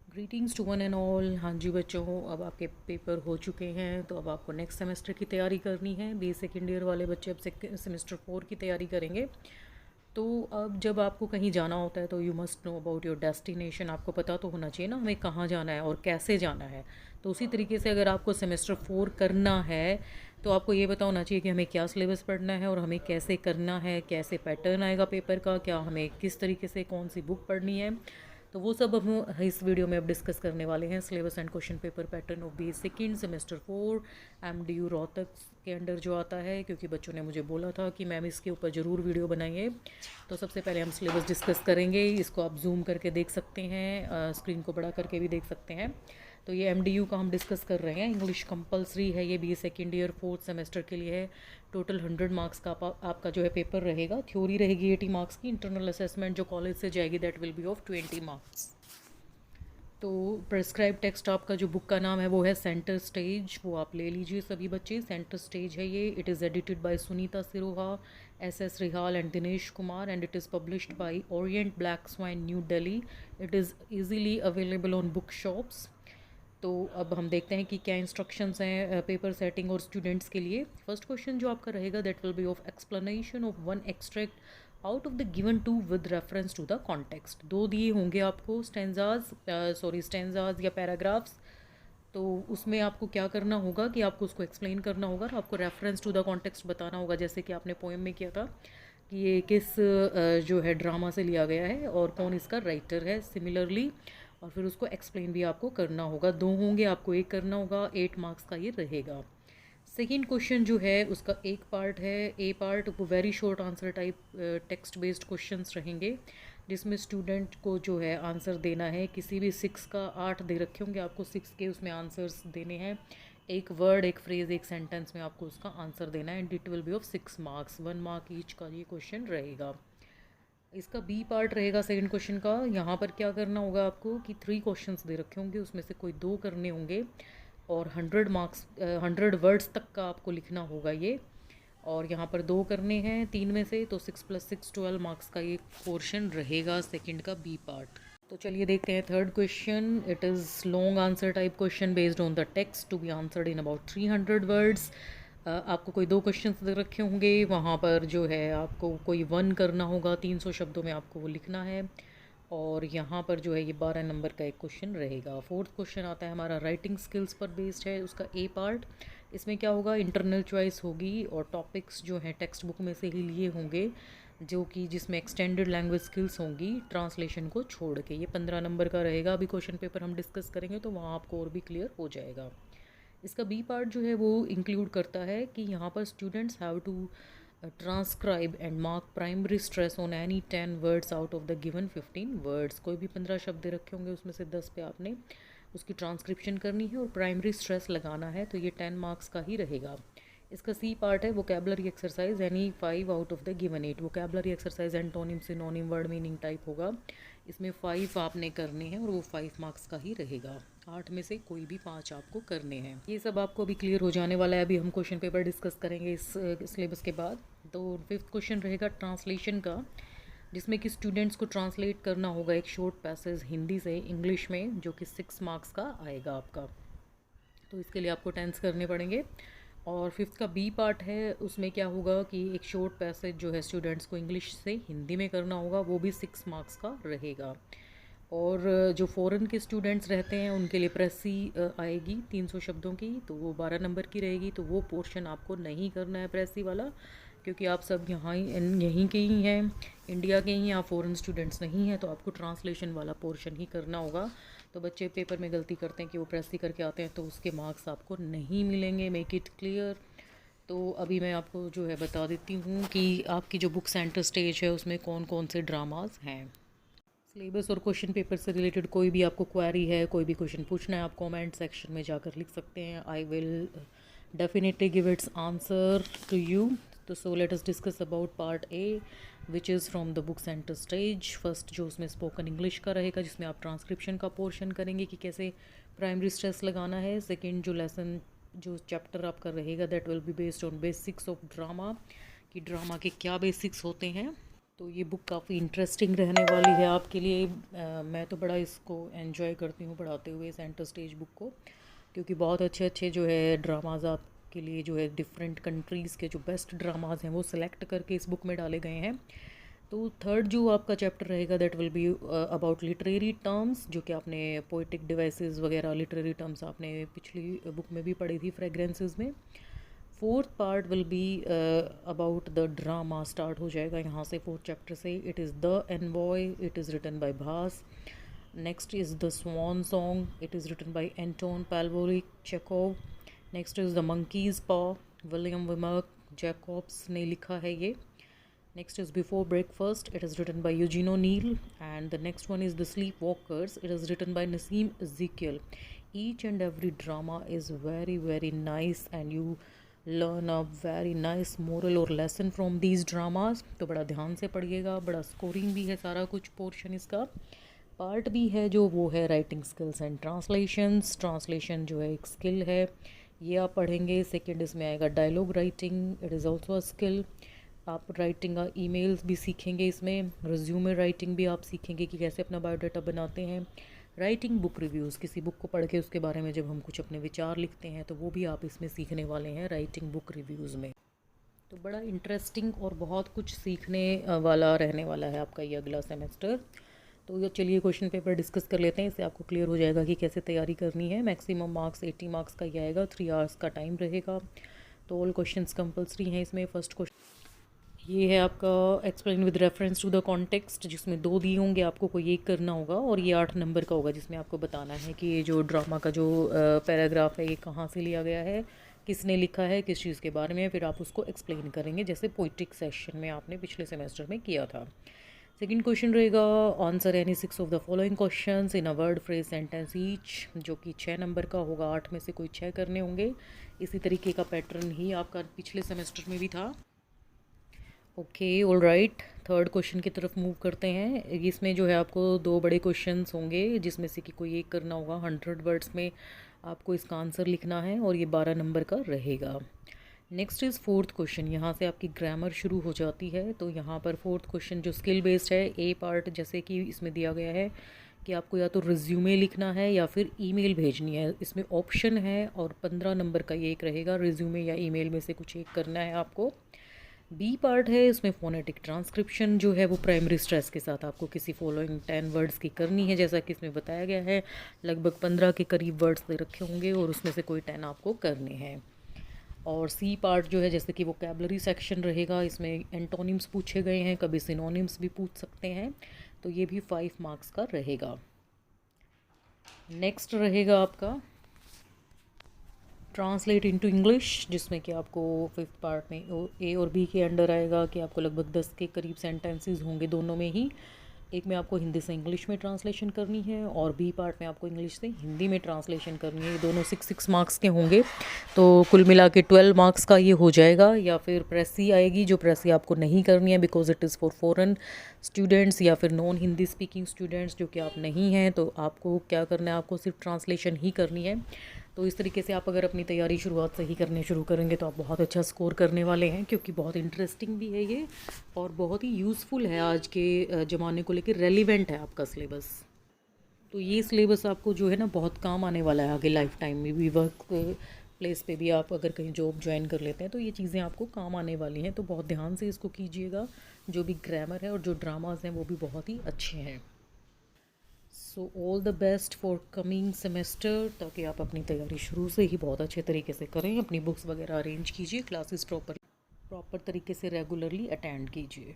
Greetings to one and all. हाँ जी बच्चों, अब आपके पेपर हो चुके हैं तो अब आपको नेक्स्ट सेमेस्टर की तैयारी करनी है। बी सेकेंड ईयर वाले बच्चे अब सेमेस्टर 4 की तैयारी करेंगे। तो अब जब आपको कहीं जाना होता है तो you must know about your destination. आपको पता तो होना चाहिए ना हमें कहाँ जाना है और कैसे जाना है। तो उसी तरीके से अगर आपको सेमेस्टर 4 करना है तो आपको ये पता होना चाहिए कि हमें क्या सिलेबस पढ़ना है और हमें कैसे करना है, कैसे पैटर्न आएगा पेपर का, क्या हमें किस तरीके से कौन सी बुक पढ़नी है। तो वो सब हम इस वीडियो में अब डिस्कस करने वाले हैं। Syllabus and question paper pattern of B second semester 4 MDU Rohtak के अंडर जो आता है, क्योंकि बच्चों ने मुझे बोला था कि मैम इसके ऊपर ज़रूर वीडियो बनाइए। तो सबसे पहले हम सिलेबस डिस्कस करेंगे। इसको आप जूम करके देख सकते हैं, स्क्रीन को बड़ा करके भी देख सकते हैं। तो ये MDU का हम डिस्कस कर रहे हैं। इंग्लिश कंपलसरी है, ये B second year 4th semester के लिए है। टोटल 100 मार्क्स का आपका जो है पेपर रहेगा। थ्योरी रहेगी 80 मार्क्स की। इंटरनल असेसमेंट जो कॉलेज से जाएगी that will be of 20 marks. तो प्रेस्क्राइब टेक्स्ट आपका जो बुक का नाम है वो है सेंटर स्टेज। वो आप ले लीजिए सभी बच्चे। सेंटर स्टेज है ये। It is edited by Sunita Siroha, SS Rihal and Dinesh Kumar and it is published by Orient Black Swan New Delhi. It is easily available on book shops. तो अब हम देखते हैं कि क्या इंस्ट्रक्शंस हैं पेपर सेटिंग और स्टूडेंट्स के लिए। फर्स्ट क्वेश्चन जो आपका रहेगा that will be of explanation of one extract out of the given two with reference to the context. दो दिए होंगे आपको स्टेंजाज या पैराग्राफ्स। तो उसमें आपको क्या करना होगा कि आपको उसको एक्सप्लेन करना होगा और आपको रेफरेंस टू द कॉन्टेक्स्ट बताना होगा, जैसे कि आपने पोएम में किया था कि ये किस जो है ड्रामा से लिया गया है और कौन इसका राइटर है सिमिलरली। और फिर उसको एक्सप्लेन भी आपको करना होगा। दो होंगे, आपको एक करना होगा। 8 मार्क्स का ये रहेगा। सेकेंड क्वेश्चन जो है उसका एक पार्ट है, ए पार्ट, वो very short answer type text based questions रहेंगे, जिसमें स्टूडेंट को जो है आंसर देना है। किसी भी 6 का 8 दे रखे होंगे आपको, 6 के उसमें आंसर्स देने हैं। एक वर्ड, एक फ्रेज, एक सेंटेंस में आपको उसका आंसर देना है and it will be of 6 marks. 1 mark each का ये क्वेश्चन रहेगा। इसका बी पार्ट रहेगा सेकंड क्वेश्चन का। यहाँ पर क्या करना होगा आपको कि 3 क्वेश्चंस दे रखे होंगे, उसमें से कोई 2 करने होंगे और 100 मार्क्स 100 वर्ड्स तक का आपको लिखना होगा ये। और यहाँ पर 2 करने हैं 3 में से, तो 6 + 6 12 मार्क्स का ये पोर्शन रहेगा सेकंड का बी पार्ट। तो चलिए देखते हैं third question. It is long answer type question based on the text to be answered in about 300 words. आपको कोई 2 क्वेश्चंस दे रखे होंगे, वहाँ पर जो है आपको कोई 1 करना होगा। 300 शब्दों में आपको वो लिखना है। और यहाँ पर जो है ये 12 नंबर का एक क्वेश्चन रहेगा। फोर्थ क्वेश्चन आता है हमारा राइटिंग स्किल्स पर बेस्ड है, उसका ए पार्ट। इसमें क्या होगा, इंटरनल चॉइस होगी और टॉपिक्स जो हैं टेक्स्ट बुक में से ही लिए होंगे, जो कि जिसमें एक्सटेंडेड लैंग्वेज स्किल्स होंगी ट्रांसलेशन को छोड़ के। ये 15 नंबर का रहेगा। अभी क्वेश्चन पेपर हम डिस्कस करेंगे तो वहाँ आपको और भी क्लियर हो जाएगा। इसका बी पार्ट जो है वो इंक्लूड करता है कि यहाँ पर students have to transcribe and mark primary stress on any 10 words out of the given 15 words. कोई भी 15 शब्द रखे होंगे, उसमें से 10 पे आपने उसकी ट्रांसक्रिप्शन करनी है और प्राइमरी स्ट्रेस लगाना है। तो ये 10 मार्क्स का ही रहेगा। इसका सी पार्ट है vocabulary exercise, any 5 out of the given 8। Vocabulary exercise antonym synonym word meaning type होगा। इसमें 5 आपने करने हैं और वो 5 मार्क्स का ही रहेगा। 8 में से कोई भी 5 आपको करने हैं। ये सब आपको अभी क्लियर हो जाने वाला है। अभी हम क्वेश्चन पेपर डिस्कस करेंगे इस सिलेबस के बाद। तो फिफ्थ क्वेश्चन रहेगा ट्रांसलेशन का, जिसमें कि स्टूडेंट्स को ट्रांसलेट करना होगा एक शॉर्ट पैसेज हिंदी से इंग्लिश में, जो कि 6 मार्क्स का आएगा आपका। तो इसके लिए आपको टेंस करने पड़ेंगे। और फिफ्थ का बी पार्ट है, उसमें क्या होगा कि एक शॉर्ट पैसेज जो है स्टूडेंट्स को इंग्लिश से हिंदी में करना होगा, वो भी 6 मार्क्स का रहेगा। और जो फ़ॉरेन के स्टूडेंट्स रहते हैं उनके लिए प्रेसी आएगी 300 शब्दों की, तो वो 12 नंबर की रहेगी। तो वो पोर्शन आपको नहीं करना है प्रेसी वाला, क्योंकि आप सब यहाँ ही यहीं के ही हैं, इंडिया के ही, आप फ़ॉरेन स्टूडेंट्स नहीं हैं। तो आपको ट्रांसलेशन वाला पोर्शन ही करना होगा। तो बच्चे पेपर में गलती करते हैं कि वो प्रेसी करके आते हैं, तो उसके मार्क्स आपको नहीं मिलेंगे। Make it clear. तो अभी मैं आपको जो है बता देती हूँ कि आपकी जो बुक सेंटर स्टेज है उसमें कौन कौन से ड्रामाज हैं। सिलेबस और क्वेश्चन पेपर से रिलेटेड कोई भी आपको क्वेरी है, कोई भी क्वेश्चन पूछना है, आप कमेंट सेक्शन में जाकर लिख सकते हैं। I will definitely give its answer to you. तो so let us discuss about part A, which is from the book centre stage. First जो उसमें स्पोकन इंग्लिश का रहेगा, जिसमें आप ट्रांसक्रिप्शन का पोर्शन करेंगे कि कैसे प्राइमरी स्ट्रेस लगाना है। सेकेंड जो लेसन जो चैप्टर आपका रहेगा that will be based on basics of drama, कि ड्रामा के क्या बेसिक्स होते हैं। तो ये बुक काफ़ी इंटरेस्टिंग रहने वाली है आपके लिए। मैं तो बड़ा इसको एंजॉय करती हूँ पढ़ाते हुए सेंटर स्टेज बुक को, क्योंकि बहुत अच्छे अच्छे जो है ड्रामाज आपके लिए जो है डिफरेंट कंट्रीज़ के जो बेस्ट ड्रामाज हैं वो सिलेक्ट करके इस बुक में डाले गए हैं। तो थर्ड जो आपका चैप्टर रहेगा that will be about literary terms, जो कि आपने पोइटिक डिवाइसेस वगैरह लिटरेरी टर्म्स आपने पिछली बुक में भी पढ़ी थी फ्रेगरेंसेस में। Fourth part will be about the drama, start हो जाएगा यहाँ से फोर्थ चैप्टर से। It is the envoy, it is written by Bhasa. Next is the swan song, it is written by Anton Pavlovich Chekhov. Next is the monkey's paw, William विमर्क जैकॉब्स ने लिखा है ये। Next is Before Breakfast, it is written by Eugene O'Neill. And the next one is The Sleepwalkers, it is written by Nassim Ezekiel. Each and every drama is very very nice and you learn a very nice moral or lesson from these dramas. तो बड़ा ध्यान से पढ़िएगा, बड़ा scoring भी है सारा कुछ पोर्शन इसका। पार्ट भी है जो वो है writing skills and translations. Translation जो है एक स्किल है, ये आप पढ़ेंगे। सेकेंड इसमें आएगा dialogue writing, it is also a skill. आप राइटिंग ईमेल्स भी सीखेंगे इसमें, रिज्यूमे राइटिंग भी आप सीखेंगे कि कैसे अपना बायोडाटा बनाते हैं। राइटिंग बुक रिव्यूज़, किसी बुक को पढ़ के उसके बारे में जब हम कुछ अपने विचार लिखते हैं तो वो भी आप इसमें सीखने वाले हैं राइटिंग बुक रिव्यूज़ में। तो बड़ा इंटरेस्टिंग और बहुत कुछ सीखने वाला रहने वाला है आपका ये अगला सेमेस्टर। तो ये चलिए क्वेश्चन पेपर डिस्कस कर लेते हैं, इससे आपको क्लियर हो जाएगा कि कैसे तैयारी करनी है। मैक्सिमम मार्क्स 80 मार्क्स का ही आएगा, 3 आवर्स का टाइम रहेगा। तो ऑल क्वेश्चंस कंपलसरी हैं इसमें। फर्स्ट क्वेश्चन ये है आपका explain with reference to the context, जिसमें 2 दिए होंगे, आपको कोई एक करना होगा। और ये 8 नंबर का होगा जिसमें आपको बताना है कि ये जो ड्रामा का जो पैराग्राफ है ये कहाँ से लिया गया है, किसने लिखा है, किस चीज़ के बारे में। फिर आप उसको एक्सप्लेन करेंगे जैसे पोइट्रिक सेशन में आपने पिछले सेमेस्टर में किया था। सेकेंड क्वेश्चन रहेगा answer any 6 of the following questions in a word phrase sentence each, जो कि 6 नंबर का होगा। 8 में से कोई 6 करने होंगे। इसी तरीके का पैटर्न ही आपका पिछले सेमेस्टर में भी था। Okay all right, third question की तरफ मूव करते हैं। इसमें जो है आपको 2 बड़े क्वेश्चंस होंगे जिसमें से कि कोई एक करना होगा। 100 वर्ड्स में आपको इसका आंसर लिखना है और ये 12 नंबर का रहेगा। नेक्स्ट इज़ फोर्थ क्वेश्चन, यहाँ से आपकी ग्रामर शुरू हो जाती है। तो यहाँ पर फोर्थ क्वेश्चन जो स्किल बेस्ड है, ए पार्ट जैसे कि इसमें दिया गया है कि आपको या तो रिज्यूमे लिखना है या फिर ईमेल भेजनी है। इसमें ऑप्शन है और 15 नंबर का ये एक रहेगा, रिज्यूमे या ईमेल में से कुछ एक करना है आपको। बी पार्ट है, इसमें फोनेटिक ट्रांसक्रिप्शन जो है वो प्राइमरी स्ट्रेस के साथ आपको किसी फॉलोइंग 10 वर्ड्स की करनी है, जैसा कि इसमें बताया गया है। लगभग 15 के करीब वर्ड्स दे रखे होंगे और उसमें से कोई 10 आपको करने हैं। और सी पार्ट जो है जैसे कि वोकैबुलरी सेक्शन रहेगा, इसमें एंटोनिम्स पूछे गए हैं, कभी सिनोनिम्स भी पूछ सकते हैं। तो ये भी 5 मार्क्स का रहेगा। नेक्स्ट रहेगा आपका ट्रांसलेट इनटू इंग्लिश, जिसमें कि आपको 5th पार्ट में ए और बी के अंडर आएगा कि आपको लगभग 10 के करीब सेंटेंसेस होंगे दोनों में ही। एक में आपको हिंदी से इंग्लिश में ट्रांसलेशन करनी है और बी पार्ट में आपको इंग्लिश से हिंदी में ट्रांसलेशन करनी है। ये दोनों 6 मार्क्स के होंगे। तो कुल मिला के 12 मार्क्स का ये हो जाएगा। या फिर प्रेसी आएगी, जो प्रेसी आपको नहीं करनी है because it is for foreign students या फिर नॉन हिंदी स्पीकिंग स्टूडेंट्स, जो कि आप नहीं हैं। तो आपको क्या करना है, आपको सिर्फ ट्रांसलेशन ही करनी है। तो इस तरीके से आप अगर अपनी तैयारी शुरुआत से ही करने शुरू करेंगे तो आप बहुत अच्छा स्कोर करने वाले हैं, क्योंकि बहुत इंटरेस्टिंग भी है ये और बहुत ही यूज़फुल है। आज के ज़माने को लेकर रेलिवेंट है आपका सिलेबस। तो ये सिलेबस आपको जो है ना बहुत काम आने वाला है आगे लाइफ टाइम में भी। वर्क प्लेस पे भी आप अगर कहीं जॉब ज्वाइन कर लेते हैं तो ये चीज़ें आपको काम आने वाली हैं। तो बहुत ध्यान से इसको कीजिएगा। जो भी ग्रामर है और जो ड्रामाज हैं वो भी बहुत ही अच्छे हैं। So all the best for coming semester, ताकि आप अपनी तैयारी शुरू से ही बहुत अच्छे तरीके से करें। अपनी बुक्स वगैरह अरेंज कीजिए, क्लासेस प्रॉपर तरीके से रेगुलरली अटेंड कीजिए।